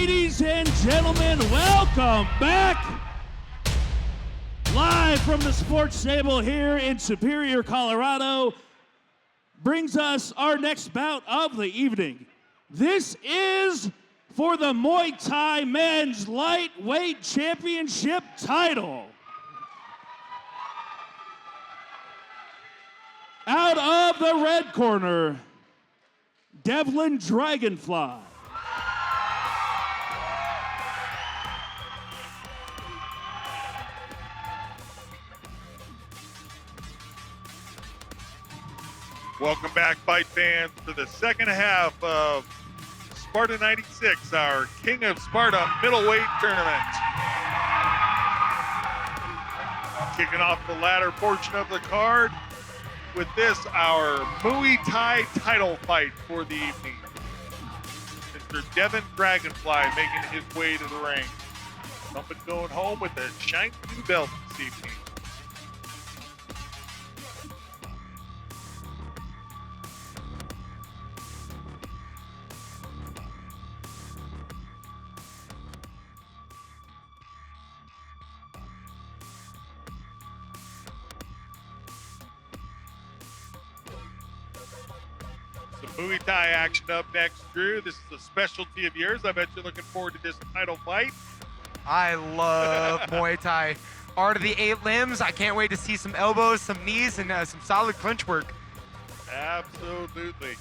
Ladies and gentlemen, welcome back. Live from the sports table here in Superior, Colorado, brings us our next bout of the evening. This is for the Muay Thai Men's Lightweight Championship title. Out of the red corner, Devlyn Dragonfly. Welcome back, fight fans, to the second half of Sparta 96, our King of Sparta middleweight tournament. Kicking off the latter portion of the card with this, our Muay Thai title fight for the evening. Mr. Devlyn Dragonfly making his way to the ring. Somebody going home with a shiny new belt this evening. Muay Thai action up next, Drew. This is a specialty of yours. I bet you're looking forward to this title fight. I love Muay Thai. Art of the 8 limbs. I can't wait to see some elbows, some knees, and some solid clinch work. Absolutely.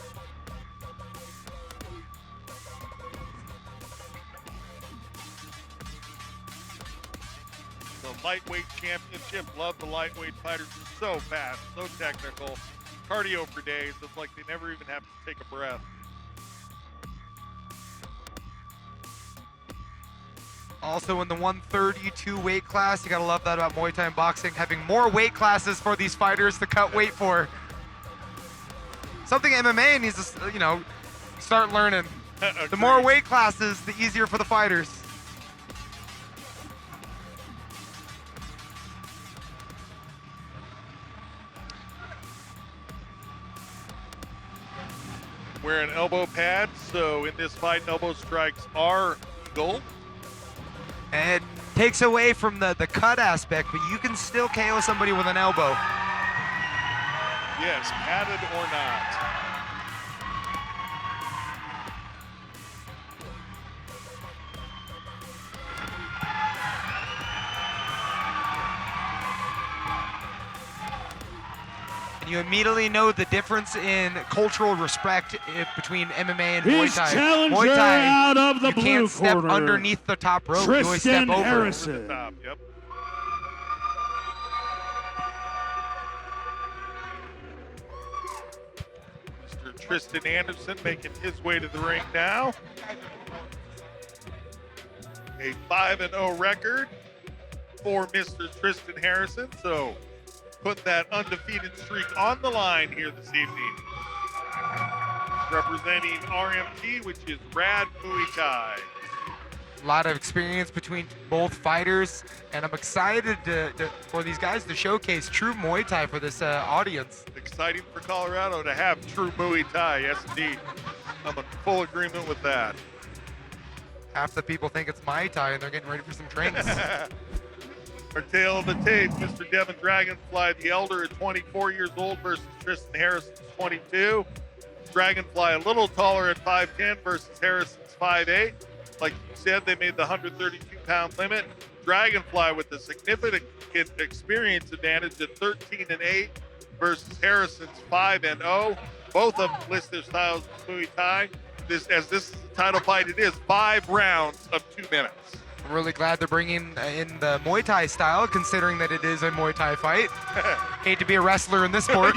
The lightweight championship. Love the lightweight fighters. So fast, so technical. Cardio for days. It's like they never even have to take a breath. Also in the 132 weight class, you gotta love that about Muay Thai and boxing, having more weight classes for these fighters to cut weight for. Something MMA needs to, start learning. The more weight classes, the easier for the fighters. Wearing elbow pads, so in this fight, elbow strikes are legal. And takes away from the cut aspect, but you can still KO somebody with an elbow. Yes, padded or not. You immediately know the difference in cultural respect between MMA and Muay His Thai. challenger Muay Thai, out of the you blue can't step corner, underneath the top rope. You always step Triston over. Harrison. Top, yep. Mr. Triston Anderson making his way to the ring now. A 5-0 record for Mr. Triston Harrison, so put that undefeated streak on the line here this evening. Representing RMT, which is Rad Muay Thai. A lot of experience between both fighters, and I'm excited for these guys to showcase true Muay Thai for this audience. Exciting for Colorado to have true Muay Thai, yes indeed. I'm in full agreement with that. Half the people think it's Muay Thai and they're getting ready for some drinks. Our tail of the tape, Mr. Devlyn Dragonfly, the elder, at 24 years old versus Triston Harrison, 22. Dragonfly a little taller at 5'10 versus Harrison's 5'8. Like you said, they made the 132-pound limit. Dragonfly with a significant experience advantage at 13-8 versus Harrison's 5-0. Both of them list their styles as Muay Thai. This is a title fight, it is 5 rounds of 2 minutes. I'm really glad they're bringing in the Muay Thai style, considering that it is a Muay Thai fight. Hate to be a wrestler in this sport.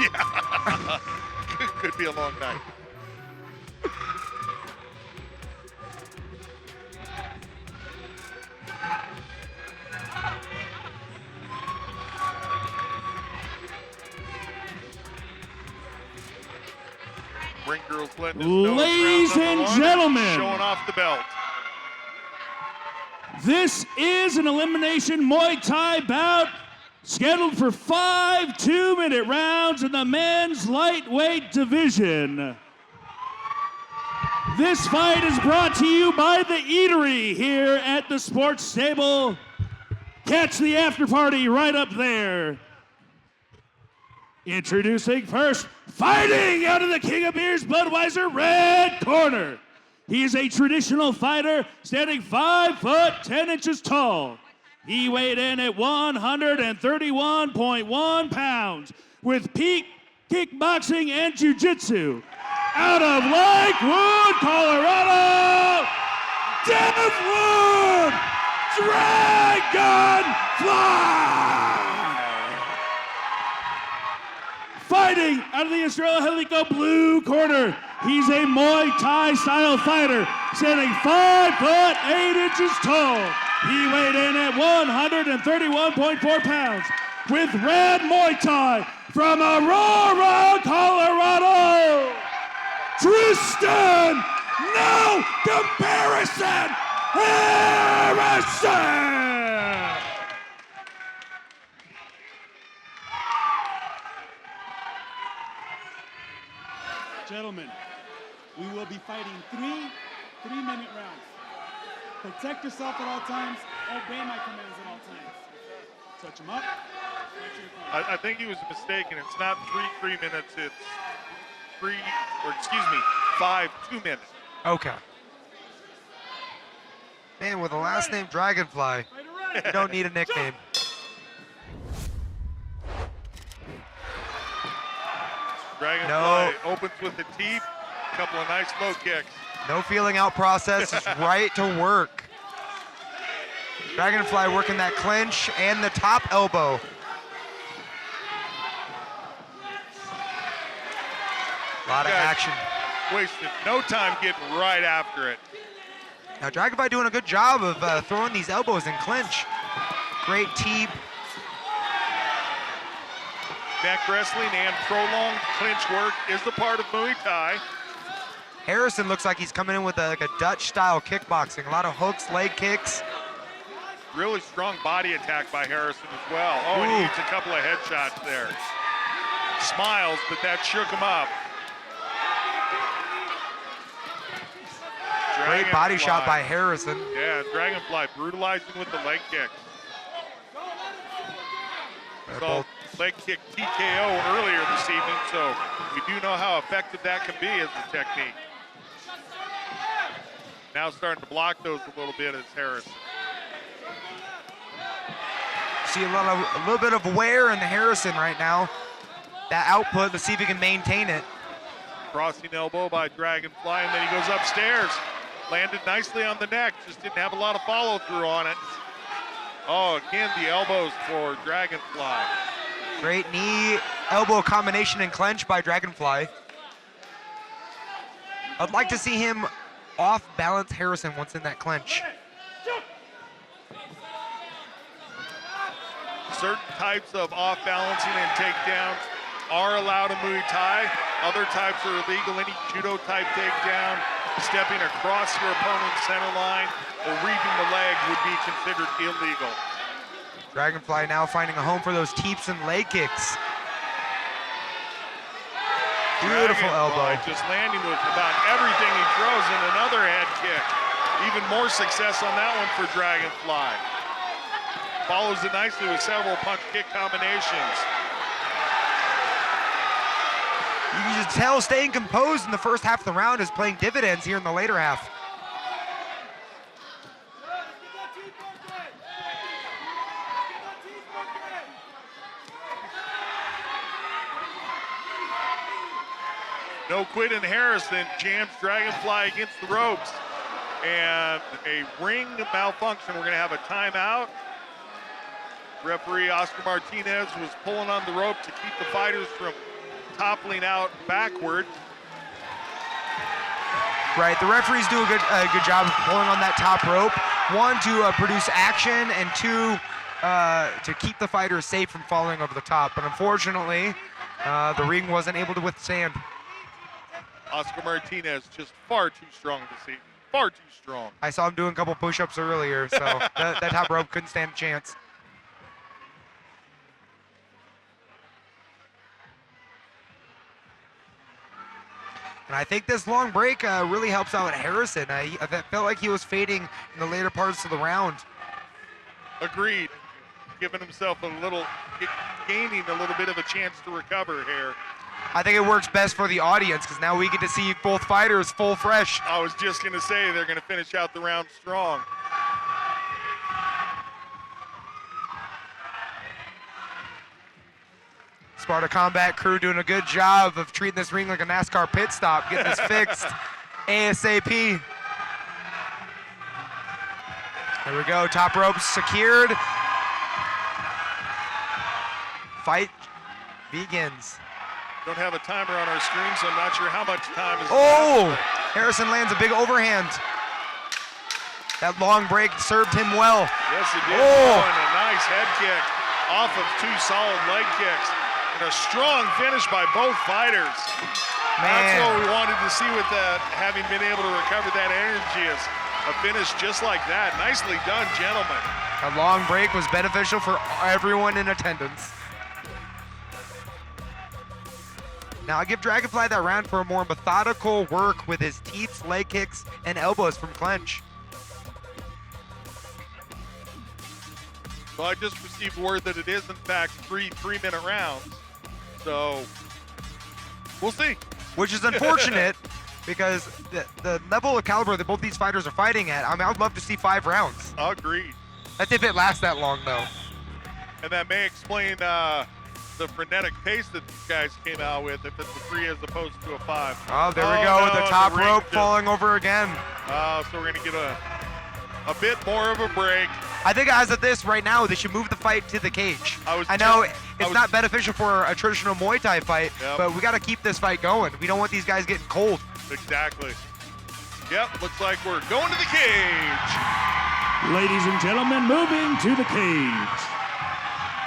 Could be a long night. Ring girls letting us know. Ladies and gentlemen, showing off the belt. This is an elimination Muay Thai bout scheduled for 5 2-minute rounds in the men's lightweight division. This fight is brought to you by The Eatery here at the Sports Stable. Catch the after party right up there. Introducing first, fighting out of the King of Beers Budweiser red corner. He is a traditional fighter standing 5 foot 10 inches tall. He weighed in at 131.1 pounds with peak kickboxing and jiu-jitsu. Out of Lakewood, Colorado, Devlyn Dragonfly! Fighting out of the Estrella Helico blue corner, he's a Muay Thai style fighter, standing 5 foot 8 inches tall. He weighed in at 131.4 pounds with red Muay Thai from Aurora, Colorado, Triston, no comparison, Harrison! Gentlemen, we will be fighting three-minute rounds. Protect yourself at all times. Obey my commands at all times. Touch him up. I think he was mistaken. It's not 3 minutes. It's 5 2 minutes. Okay. Man, with the last name Dragonfly, you don't need a nickname. Dragonfly opens with the teep, a couple of nice low kicks. No feeling out process, just right to work. Dragonfly working that clinch and the top elbow. A lot of action. Wasted no time getting right after it. Now Dragonfly doing a good job of throwing these elbows in clinch. Great teep. Neck wrestling and prolonged clinch work is the part of Muay Thai. Harrison looks like he's coming in with like a Dutch-style kickboxing. A lot of hooks, leg kicks. Really strong body attack by Harrison as well. Oh, and he hits a couple of headshots there. Smiles, but that shook him up. Great body shot by Harrison. Yeah, Dragonfly brutalizing with the leg kick. Saw leg kick TKO earlier this evening, so we do know how effective that can be as a technique. Now starting to block those a little bit is Harrison. See a little bit of wear in Harrison right now. That output, let's see if he can maintain it. Crossing elbow by Dragonfly, and then he goes upstairs. Landed nicely on the neck, just didn't have a lot of follow through on it. Oh, again, the elbows for Dragonfly. Great knee elbow combination and clench by Dragonfly. I'd like to see him off balance Harrison once in that clench. Certain types of off balancing and takedowns are allowed in Muay Thai. Other types are illegal. Any judo type takedown, stepping across your opponent's center line or reaping the leg would be considered illegal. Dragonfly now finding a home for those teeps and leg kicks. Beautiful elbow. Just landing with about everything he throws, and another head kick. Even more success on that one for Dragonfly. Follows it nicely with several punch kick combinations. You can just tell staying composed in the first half of the round is playing dividends here in the later half. No quit in Harrison, jams Dragonfly against the ropes. And a ring malfunction. We're gonna have a timeout. Referee Oscar Martinez was pulling on the rope to keep the fighters from toppling out backward. Right, the referees do a good job of pulling on that top rope. One, to produce action, and two, to keep the fighters safe from falling over the top. But unfortunately, the ring wasn't able to withstand. Oscar Martinez just far too strong this evening. Far too strong. I saw him doing a couple push-ups earlier, so that top rope couldn't stand a chance. And I think this long break really helps out Harrison. I felt like he was fading in the later parts of the round. Agreed. Giving himself gaining a little bit of a chance to recover here. I think it works best for the audience because now we get to see both fighters full fresh. I was just going to say they're going to finish out the round strong. Sparta Combat crew doing a good job of treating this ring like a NASCAR pit stop, getting this fixed ASAP. There we go, top rope secured. Fight begins. Don't have a timer on our screen, so I'm not sure how much time is Oh! left. Harrison lands a big overhand. That long break served him well. Yes, it did. Oh! And a nice head kick off of 2 solid leg kicks. And a strong finish by both fighters. That's Man. what we wanted to see with that, having been able to recover that energy, is a finish just like that. Nicely done, gentlemen. A long break was beneficial for everyone in attendance. Now I give Dragonfly that round for a more methodical work with his teeth, leg kicks, and elbows from clinch. Well, I just received word that it is, in fact, 3 3-minute rounds. So, we'll see. Which is unfortunate because the level of caliber that both these fighters are fighting at, I mean, I would love to see 5 rounds. Agreed. That's if it lasts that long, though. And that may explain the frenetic pace that these guys came out with, if it's a 3 as opposed to a 5. Oh, there we go with the top ring rope just- falling over again. So we're going to get a bit more of a break. I think as of this right now, they should move the fight to the cage. I know just- it's not beneficial for a traditional Muay Thai fight, Yep. but we got to keep this fight going. We don't want these guys getting cold. Exactly. Yep, looks like we're going to the cage. Ladies and gentlemen, moving to the cage.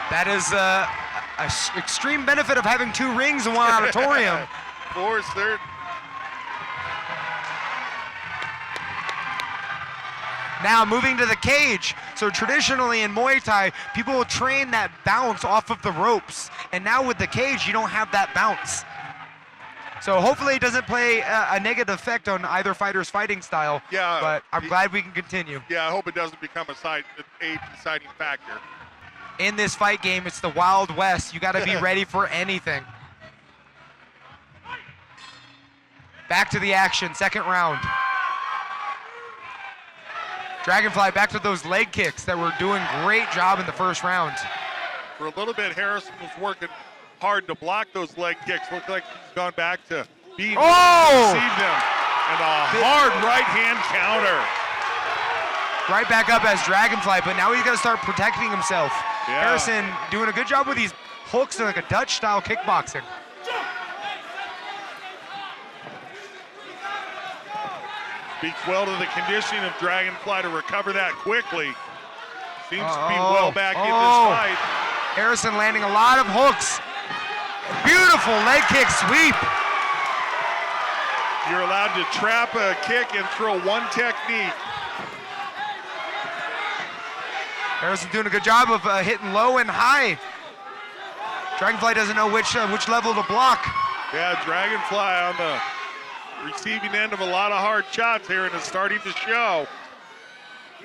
That is extreme benefit of having 2 rings in one auditorium. Of course, they're Now moving to the cage. So traditionally in Muay Thai, people will train that bounce off of the ropes. And now with the cage, you don't have that bounce. So hopefully it doesn't play a negative effect on either fighter's fighting style. Yeah. But I'm glad we can continue. Yeah, I hope it doesn't become a deciding factor. In this fight game, it's the Wild West. You got to be ready for anything. Back to the action, second round. Dragonfly back to those leg kicks that were doing great job in the first round. For a little bit, Harrison was working hard to block those leg kicks. Looked like he's gone back to being able to receive them. And a hard right hand counter. Right back up as Dragonfly, but now he's got to start protecting himself. Yeah. Harrison doing a good job with these hooks, like a Dutch-style kickboxing. Speaks well to the conditioning of Dragonfly to recover that quickly. Seems to be well back in this fight. Harrison landing a lot of hooks. Beautiful leg kick sweep. You're allowed to trap a kick and throw one technique. Harrison doing a good job of hitting low and high. Dragonfly doesn't know which level to block. Yeah, Dragonfly on the receiving end of a lot of hard shots here, and it's starting to show.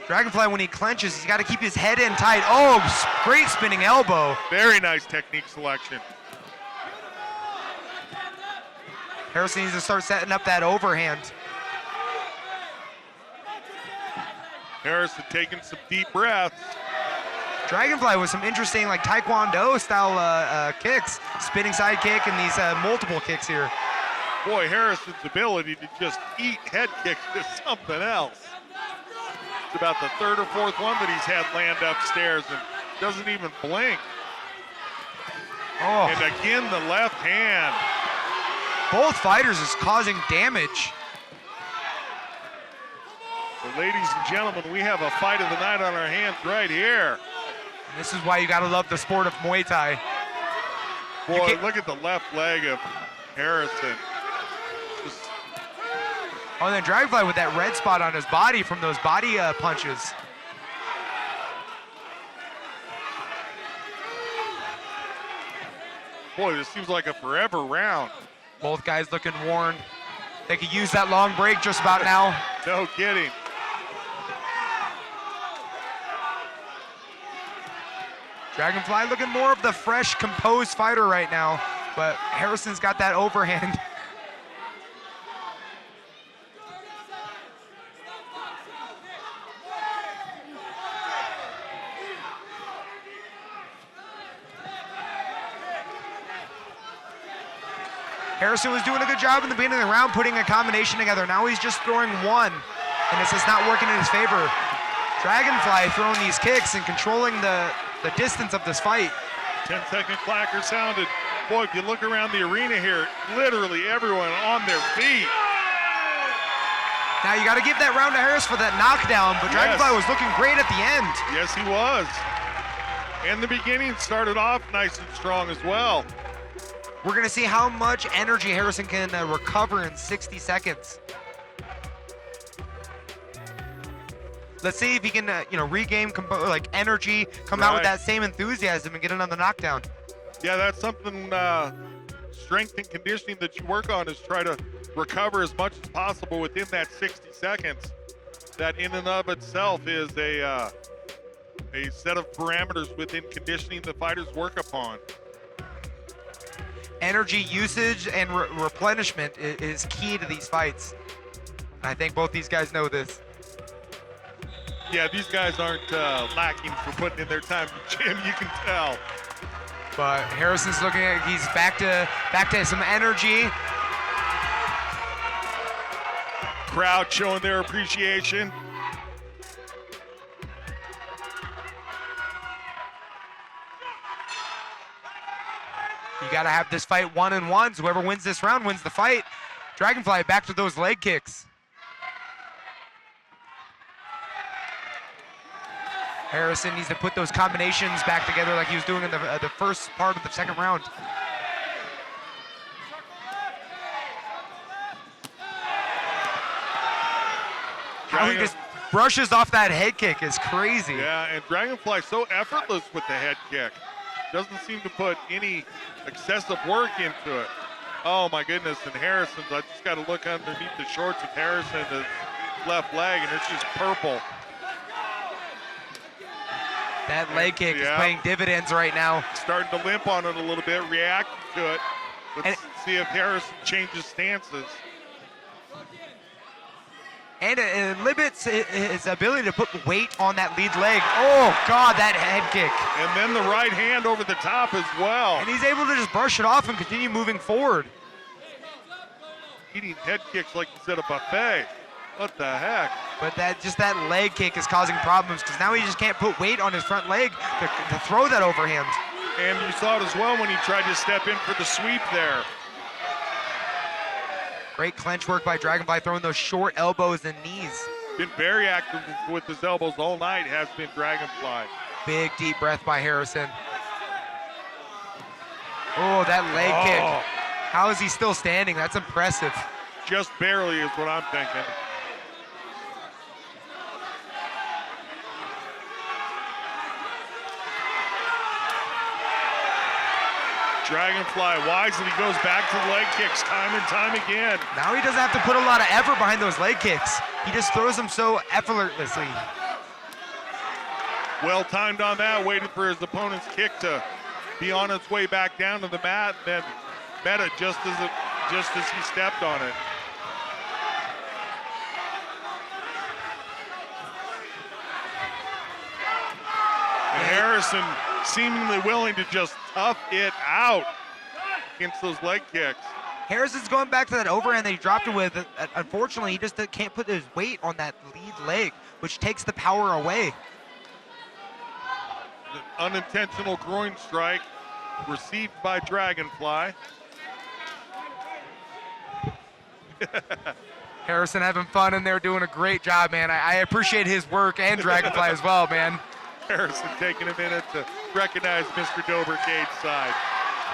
Dragonfly, when he clenches, he's got to keep his head in tight. Oh, great spinning elbow. Very nice technique selection. Harrison needs to start setting up that overhand. Harrison taking some deep breaths. Dragonfly with some interesting like Taekwondo style kicks, spinning side kick and these multiple kicks here. Boy, Harrison's ability to just eat head kicks is something else. It's about the 3rd or 4th one that he's had land upstairs and doesn't even blink. Oh. And again, the left hand. Both fighters is causing damage. Well, ladies and gentlemen, we have a fight of the night on our hands right here. And this is why you gotta love the sport of Muay Thai. Boy, look at the left leg of Harrison. Just Oh, and then Dragonfly with that red spot on his body from those body punches. boy, this seems like a forever round. Both guys looking worn. They could use that long break just about now. No kidding. Dragonfly looking more of the fresh, composed fighter right now, but Harrison's got that overhand. Harrison was doing a good job in the beginning of the round putting a combination together. Now he's just throwing one, and it's just not working in his favor. Dragonfly throwing these kicks and controlling the distance of this fight. 10-second clacker sounded. Boy, if you look around the arena here, literally everyone on their feet. Now you got to give that round to Harris for that knockdown, but Dragonfly was looking great at the end. Yes, he was. And the beginning started off nice and strong as well. We're going to see how much energy Harrison can recover in 60 seconds. Let's see if he can, regain energy, come out with that same enthusiasm and get another knockdown. Yeah, that's something, strength and conditioning that you work on is try to recover as much as possible within that 60 seconds. That in and of itself is a set of parameters within conditioning the fighters work upon. Energy usage and replenishment is key to these fights. I think both these guys know this. Yeah, these guys aren't lacking for putting in their time in the gym, you can tell. But Harrison's looking at, he's back to some energy. Crowd showing their appreciation. You got to have this fight 1-1. Whoever wins this round wins the fight. Dragonfly back to those leg kicks. Harrison needs to put those combinations back together like he was doing in the first part of the second round. How he just brushes off that head kick is crazy. Yeah, and Dragonfly so effortless with the head kick. Doesn't seem to put any excessive work into it. Oh my goodness, and Harrison's, I just got to look underneath the shorts of Harrison, his left leg, and it's just purple. That leg kick is paying dividends right now. Starting to limp on it a little bit, reacting to it. Let's see if Harrison changes stances. And it limits his ability to put weight on that lead leg. Oh, God, that head kick. And then the right hand over the top as well. And he's able to just brush it off and continue moving forward. Eating head kicks like you said, a buffet. What the heck? But that leg kick is causing problems because now he just can't put weight on his front leg to throw that overhand. And you saw it as well when he tried to step in for the sweep there. Great clench work by Dragonfly, throwing those short elbows and knees. Been very active with his elbows all night, has been Dragonfly. Big deep breath by Harrison. Oh, that leg kick. How is he still standing? That's impressive. Just barely is what I'm thinking. Dragonfly wisely goes back to the leg kicks time and time again. Now he doesn't have to put a lot of effort behind those leg kicks. He just throws them so effortlessly. Well timed on that, waiting for his opponent's kick to be on its way back down to the mat, and then met it just as he stepped on it. And Harrison seemingly willing to just tough it out against those leg kicks. Harrison's going back to that overhand that he dropped it with. Unfortunately, he just can't put his weight on that lead leg, which takes the power away. The unintentional groin strike received by Dragonfly. Harrison having fun in there, doing a great job, man. I appreciate his work and Dragonfly as well, man. Harrison taking a minute to recognize Mr. Dobercade's side.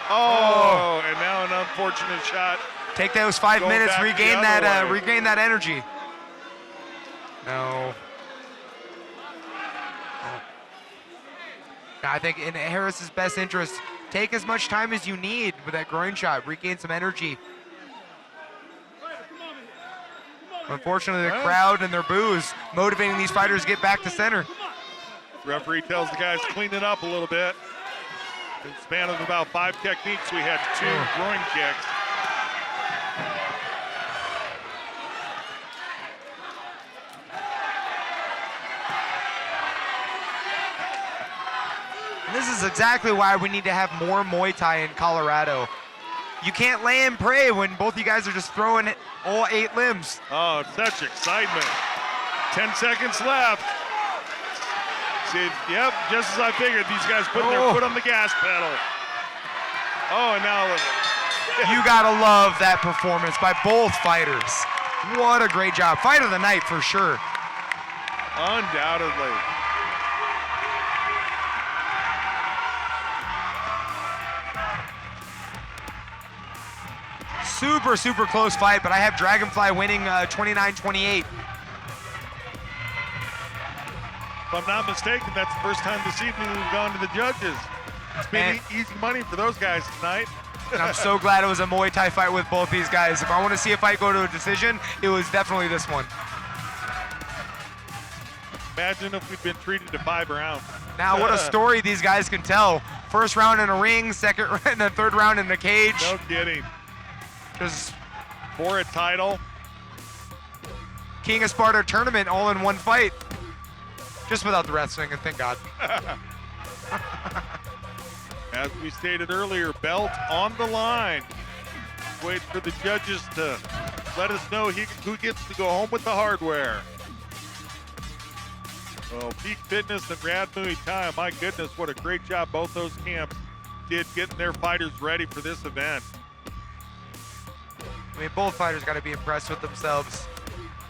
Oh, and now an unfortunate shot. Take those 5 minutes, regain that energy. No. I think in Harris's best interest, take as much time as you need with that groin shot, regain some energy. Unfortunately, the crowd and their boos motivating these fighters to get back to center. Referee tells the guys to clean it up a little bit. In the span of about 5 techniques, we had 2 groin kicks. And this is exactly why we need to have more Muay Thai in Colorado. You can't lay and pray when both you guys are just throwing it all 8 limbs. Oh, such excitement. 10 seconds left. See, yep, just as I figured, these guys putting their foot on the gas pedal. Oh, and now you gotta love that performance by both fighters. What a great job. Fight of the night for sure. Undoubtedly. Super, super close fight, but I have Dragonfly winning 29-28. If I'm not mistaken, that's the first time this evening we've gone to the judges. It's been easy money for those guys tonight. And I'm so glad it was a Muay Thai fight with both these guys. If I want to see a fight go to a decision, it was definitely this one. Imagine if we'd been treated to 5 rounds. Now, what a story these guys can tell. First round in a ring, second and the third round in a cage. No kidding. Just for a title. King of Sparta tournament all in one fight. Just without the wrestling, and thank God. As we stated earlier, belt on the line. Wait for the judges to let us know who gets to go home with the hardware. Well, Peak Fitness and Rad Muay Thai, my goodness, what a great job both those camps did getting their fighters ready for this event. I mean, both fighters got to be impressed with themselves.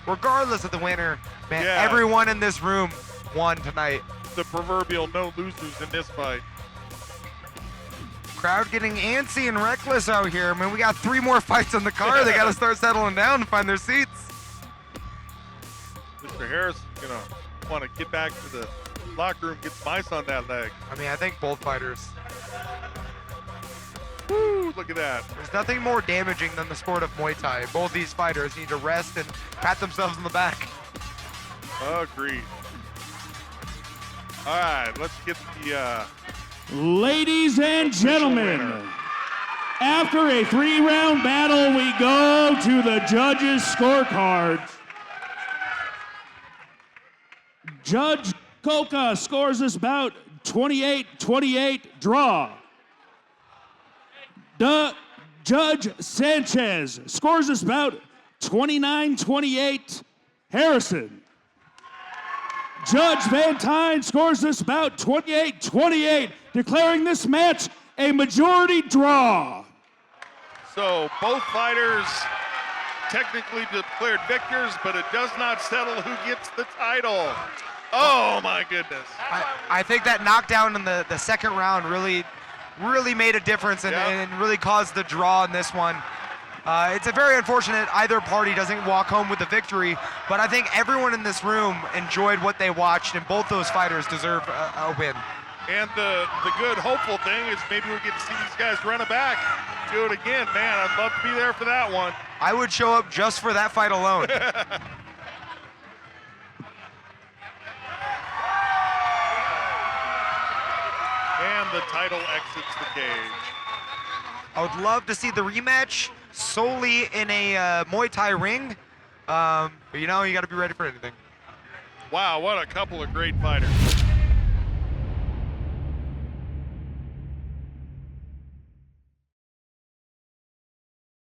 Regardless of the winner, man, Yeah. Everyone in this room won tonight. The proverbial no losers in this fight. Crowd getting antsy and reckless out here. I mean, we got 3 more fights on the card. They got to start settling down and find their seats. Mr. Harrison's gonna want to get back to the locker room, get some ice on that leg. I mean, I think both fighters. Woo, look at that. There's nothing more damaging than the sport of Muay Thai. Both these fighters need to rest and pat themselves on the back. Agreed. All right, let's get the Ladies and official gentlemen, winner. after a 3-round battle, we go to the judges' scorecards. Judge Coca scores this bout 28-28 draw. Judge Sanchez scores this bout 29-28 Harrison. Judge Van Tine scores this bout 28-28, declaring this match a majority draw. So both fighters technically declared victors, but it does not settle who gets the title. Oh my goodness. I think that knockdown in the second round really made a difference and really caused the draw in this one. It's a very unfortunate either party doesn't walk home with the victory, but I think everyone in this room enjoyed what they watched, and both those fighters deserve a win. And the good hopeful thing is maybe we get to see these guys run it back, do it again. Man, I'd love to be there for that one. I would show up just for that fight alone. And the title exits the cage. I would love to see the rematch solely in a Muay Thai ring, but you know, you got to be ready for anything. Wow, what a couple of great fighters.